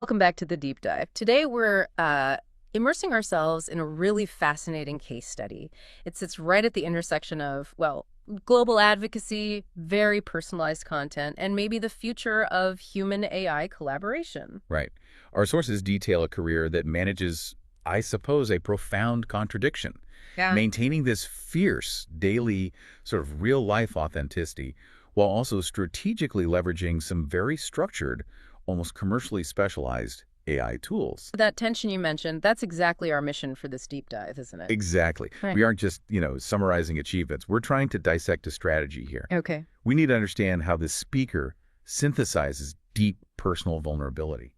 Welcome back to the deep dive. Today we're immersing ourselves in a really fascinating case study. It sits right at the intersection of, well, global advocacy, very personalized content, and maybe the future of human AI collaboration. Right. Our sources detail a career that manages, I suppose, a profound contradiction, Yeah. maintaining this fierce, daily, sort of real-life authenticity, while also strategically leveraging some very structured, almost commercially specialized AI tools. That tension you mentioned, that's exactly our mission for this deep dive, isn't it? Exactly. Right. We aren't just, summarizing achievements. We're trying to dissect a strategy here. Okay. We need to understand how this speaker synthesizes deep personal vulnerability.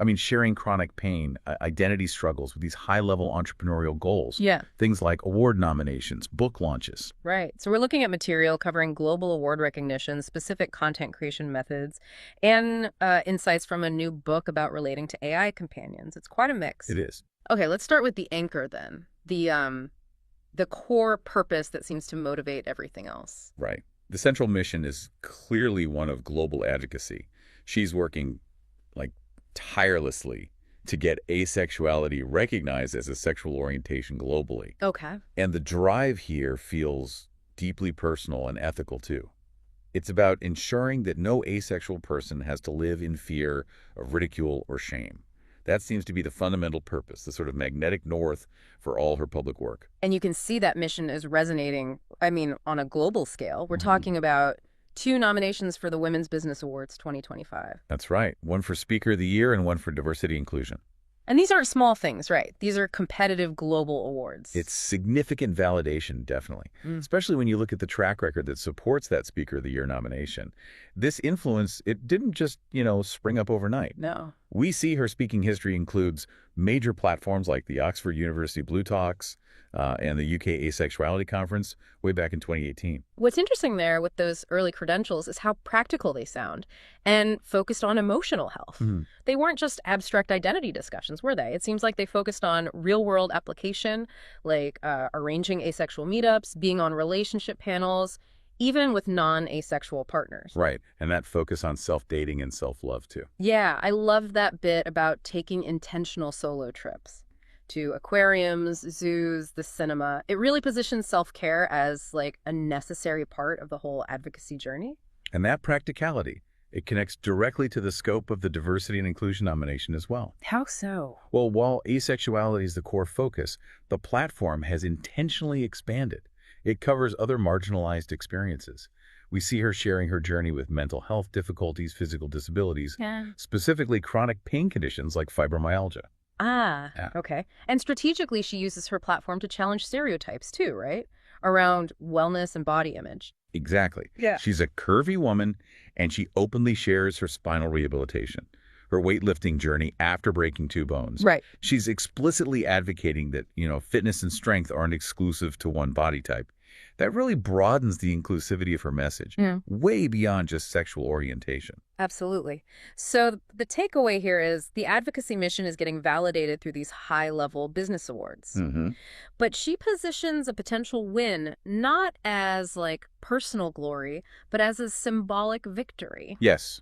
I mean, sharing chronic pain, identity struggles with these high-level entrepreneurial goals. Yeah. Things like award nominations, book launches. Right. So we're looking at material covering global award recognition, specific content creation methods, and insights from a new book about relating to AI companions. It's quite a mix. It is. Okay, let's start with the anchor then. The core purpose that seems to motivate everything else. Right. The central mission is clearly one of global advocacy. She's working, like, tirelessly to get asexuality recognized as a sexual orientation globally. Okay. And the drive here feels deeply personal and ethical, too. It's about ensuring that no asexual person has to live in fear of ridicule or shame. That seems to be the fundamental purpose, the sort of magnetic north for all her public work. And you can see that mission is resonating, I mean, on a global scale. We're talking about 2 nominations for the Women's Business Awards 2025. That's right. One for Speaker of the Year and one for Diversity Inclusion. And these aren't small things, right? These are competitive global awards. It's significant validation, definitely, especially when you look at the track record that supports that Speaker of the Year nomination. This influence, it didn't just, spring up overnight. No. We see her speaking history includes major platforms like the Oxford University Blue Talks and the UK Asexuality Conference way back in 2018. What's interesting there with those early credentials is how practical they sound and focused on emotional health. They weren't just abstract identity discussions, were they? It seems like they focused on real-world application, like arranging asexual meetups, being on relationship panels, even with non-asexual partners. Right, and that focus on self-dating and self-love, too. Yeah, I love that bit about taking intentional solo trips to aquariums, zoos, the cinema. It really positions self-care as like a necessary part of the whole advocacy journey. And that practicality, it connects directly to the scope of the Diversity and Inclusion nomination as well. How so? Well, while asexuality is the core focus, the platform has intentionally expanded. It covers other marginalized experiences. We see her sharing her journey with mental health difficulties, physical disabilities, Yeah. specifically chronic pain conditions like fibromyalgia. Ah, Yeah. okay. And strategically, she uses her platform to challenge stereotypes too, right? Around wellness and body image. Exactly. Yeah. She's a curvy woman, and she openly shares her spinal rehabilitation, her weightlifting journey after breaking 2 bones. Right. She's explicitly advocating that, fitness and strength aren't exclusive to one body type. That really broadens the inclusivity of her message, way beyond just sexual orientation. Absolutely. So the takeaway here is the advocacy mission is getting validated through these high-level business awards. But she positions a potential win not as like personal glory, but as a symbolic victory. Yes,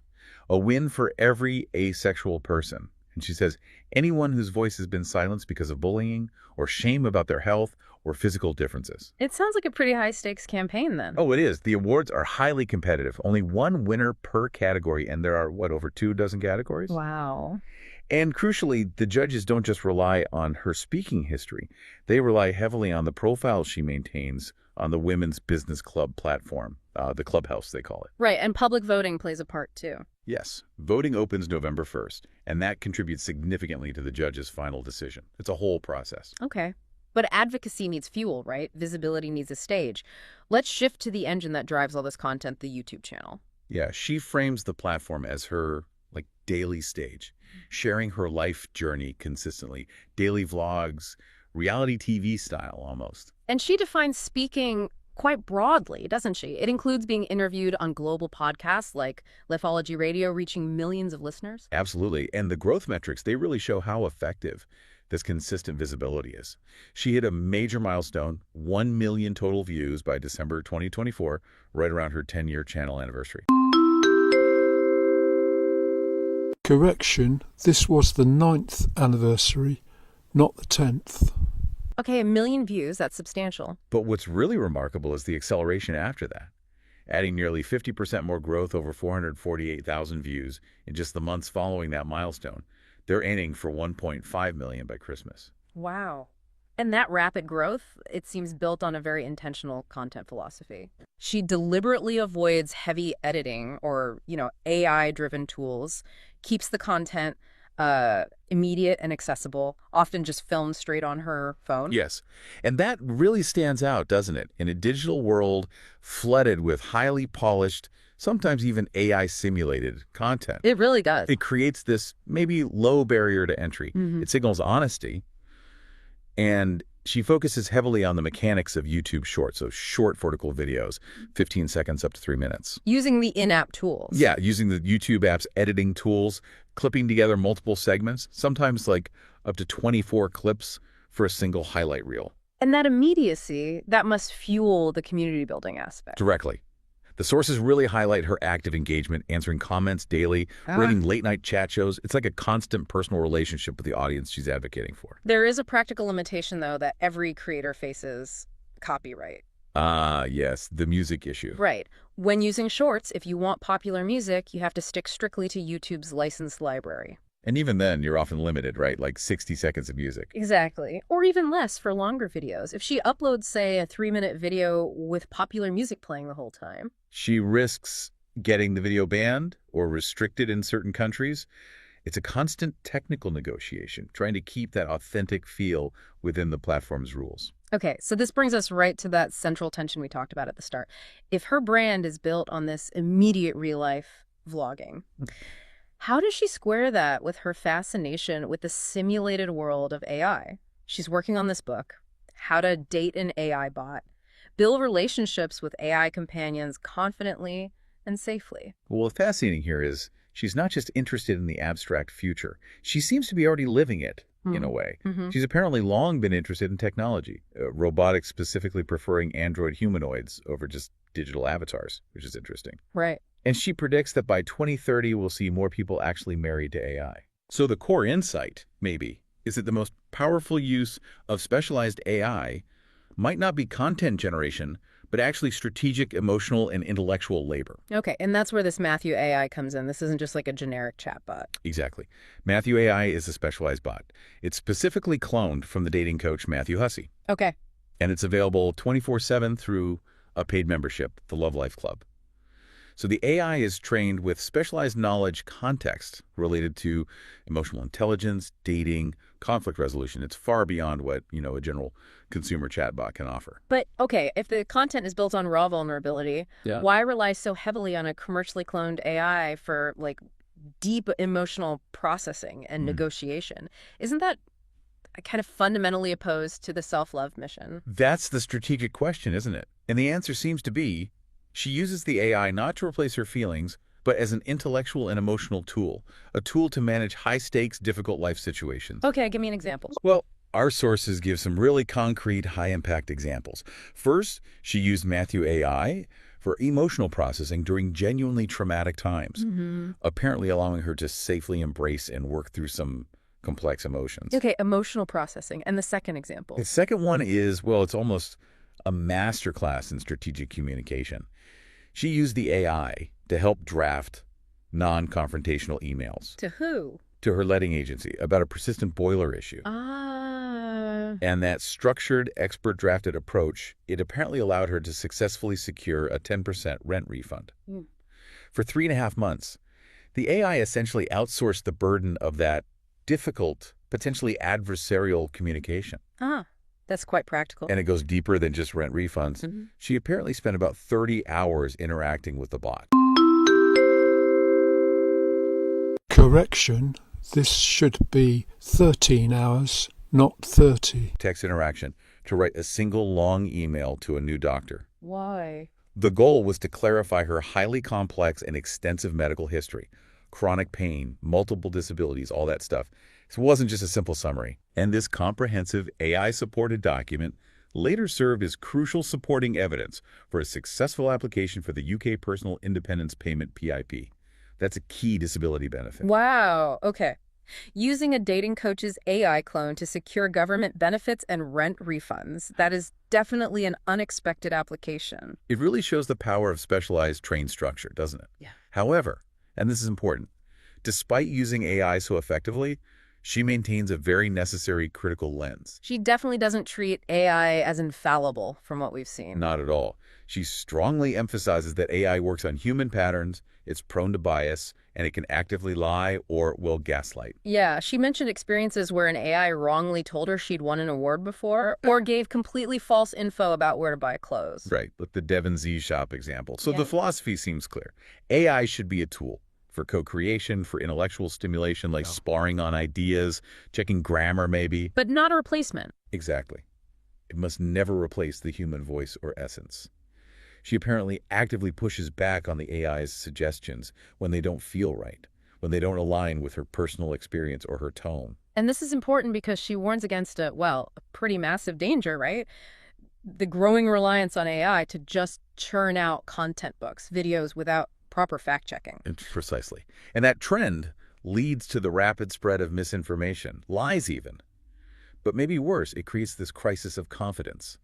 a win for every asexual person. And she says, anyone whose voice has been silenced because of bullying or shame about their health or physical differences. It sounds like a pretty high-stakes campaign then. Oh, it is. The awards are highly competitive. Only one winner per category, and there are, over 2 dozen categories? Wow. And crucially, the judges don't just rely on her speaking history. They rely heavily on the profile she maintains on the Women's Business Club platform, the Clubhouse, they call it. Right, and public voting plays a part too. Yes, voting opens November 1st, and that contributes significantly to the judge's final decision. It's a whole process. Okay. But advocacy needs fuel, right? Visibility needs a stage. Let's shift to the engine that drives all this content, the YouTube channel. Yeah, she frames the platform as her, daily stage, sharing her life journey consistently, daily vlogs, reality TV style almost. And she defines speaking quite broadly, doesn't she? It includes being interviewed on global podcasts like Lithology Radio, reaching millions of listeners. Absolutely, and the growth metrics, they really show how effective this consistent visibility is. She hit a major milestone, 1 million total views by December 2024, right around her 10-year channel anniversary. Correction, this was the 9th anniversary, not the 10th. Okay, 1 million views, that's substantial. But what's really remarkable is the acceleration after that, adding nearly 50% more growth over 448,000 views in just the months following that milestone. They're aiming for 1.5 million by Christmas. Wow. And that rapid growth, it seems built on a very intentional content philosophy. She deliberately avoids heavy editing or, AI-driven tools, keeps the content immediate and accessible, often just filmed straight on her phone. Yes, and that really stands out, doesn't it? In a digital world flooded with highly polished, sometimes even AI-simulated content. It really does. It creates this maybe low barrier to entry. It signals honesty. And she focuses heavily on the mechanics of YouTube Shorts, so short vertical videos, 15 seconds up to 3 minutes. Using the in-app tools. Yeah, using the YouTube app's editing tools, clipping together multiple segments, sometimes like up to 24 clips for a single highlight reel. And that immediacy, that must fuel the community building aspect. Directly. The sources really highlight her active engagement, answering comments daily, running late-night chat shows. It's like a constant personal relationship with the audience she's advocating for. There is a practical limitation, though, that every creator faces: copyright. Yes, the music issue. Right. When using Shorts, if you want popular music, you have to stick strictly to YouTube's licensed library. And even then, you're often limited, right? Like 60 seconds of music. Exactly. Or even less for longer videos. If she uploads, say, a 3-minute video with popular music playing the whole time, she risks getting the video banned or restricted in certain countries. It's a constant technical negotiation, trying to keep that authentic feel within the platform's rules. Okay, so this brings us right to that central tension we talked about at the start. If her brand is built on this immediate real-life vlogging, how does she square that with her fascination with the simulated world of AI? She's working on this book, How to Date an AI Bot, Build Relationships with AI Companions Confidently and Safely. Well, what's fascinating here is she's not just interested in the abstract future. She seems to be already living it, in a way. She's apparently long been interested in technology, robotics specifically preferring android humanoids over just digital avatars, which is interesting. Right. And she predicts that by 2030, we'll see more people actually married to AI. So the core insight, maybe, is that the most powerful use of specialized AI might not be content generation, but actually strategic, emotional, and intellectual labor. Okay, and that's where this Matthew AI comes in. This isn't just like a generic chatbot. Exactly. Matthew AI is a specialized bot. It's specifically cloned from the dating coach Matthew Hussey. Okay. And it's available 24/7 through a paid membership, the Love Life Club. So the AI is trained with specialized knowledge context related to emotional intelligence, dating, conflict resolution. It's far beyond what, a general consumer chatbot can offer. But, okay, if the content is built on raw vulnerability, why rely so heavily on a commercially cloned AI for, deep emotional processing and negotiation? Isn't that kind of fundamentally opposed to the self-love mission? That's the strategic question, isn't it? And the answer seems to be she uses the AI not to replace her feelings, but as an intellectual and emotional tool, a tool to manage high-stakes, difficult life situations. Okay, give me an example. Well, our sources give some really concrete, high-impact examples. First, she used Matthew AI for emotional processing during genuinely traumatic times, apparently allowing her to safely embrace and work through some complex emotions. Okay, emotional processing. And the second example? The second one is, it's almost a masterclass in strategic communication. She used the AI to help draft non-confrontational emails. To who? To her letting agency about a persistent boiler issue. And that structured, expert-drafted approach, it apparently allowed her to successfully secure a 10% rent refund. For 3.5 months, the AI essentially outsourced the burden of that difficult, potentially adversarial communication. That's quite practical. And it goes deeper than just rent refunds. She apparently spent about 30 hours interacting with the bot. Correction, this should be 13 hours, not 30. Text interaction to write a single long email to a new doctor. Why? The goal was to clarify her highly complex and extensive medical history, chronic pain, multiple disabilities, all that stuff. It wasn't just a simple summary. And this comprehensive AI-supported document later served as crucial supporting evidence for a successful application for the UK Personal Independence Payment PIP. That's a key disability benefit. Wow. Okay. Using a dating coach's AI clone to secure government benefits and rent refunds. That is definitely an unexpected application. It really shows the power of specialized trained structure, doesn't it? Yeah. However, and this is important, despite using AI so effectively, she maintains a very necessary critical lens. She definitely doesn't treat AI as infallible from what we've seen. Not at all. She strongly emphasizes that AI works on human patterns, it's prone to bias, and it can actively lie or will gaslight. Yeah, she mentioned experiences where an AI wrongly told her she'd won an award before or gave completely false info about where to buy clothes. Right, like the Devon Z shop example. So Yeah. the philosophy seems clear. AI should be a tool for co-creation, for intellectual stimulation, like sparring on ideas, checking grammar maybe. But not a replacement. Exactly. It must never replace the human voice or essence. She apparently actively pushes back on the AI's suggestions when they don't feel right, when they don't align with her personal experience or her tone. And this is important because she warns against a pretty massive danger, right? The growing reliance on AI to just churn out content books, videos without proper fact-checking. Precisely. And that trend leads to the rapid spread of misinformation, lies even. But maybe worse, it creates this crisis of confidence,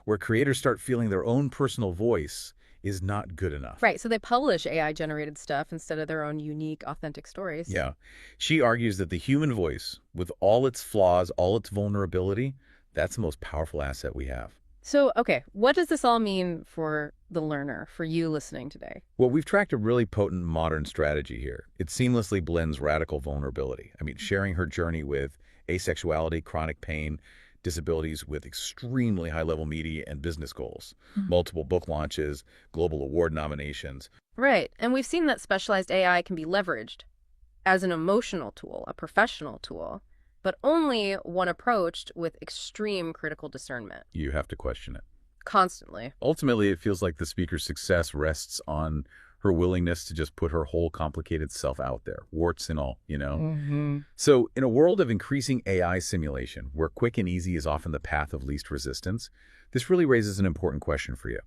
where creators start feeling their own personal voice is not good enough. Right, so they publish AI-generated stuff instead of their own unique, authentic stories. Yeah. She argues that the human voice, with all its flaws, all its vulnerability, that's the most powerful asset we have. So, okay, what does this all mean for the learner, for you listening today? Well, we've tracked a really potent modern strategy here. It seamlessly blends radical vulnerability. I mean, sharing her journey with asexuality, chronic pain, disabilities with extremely high-level media and business goals, multiple book launches, global award nominations. Right, and we've seen that specialized AI can be leveraged as an emotional tool, a professional tool, but only when approached with extreme critical discernment. You have to question it. Constantly. Ultimately, it feels like the speaker's success rests on her willingness to just put her whole complicated self out there, warts and all, you know? So in a world of increasing AI simulation, where quick and easy is often the path of least resistance, this really raises an important question for you.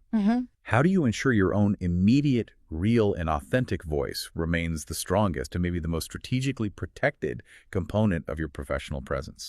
How do you ensure your own immediate, real, and authentic voice remains the strongest and maybe the most strategically protected component of your professional presence?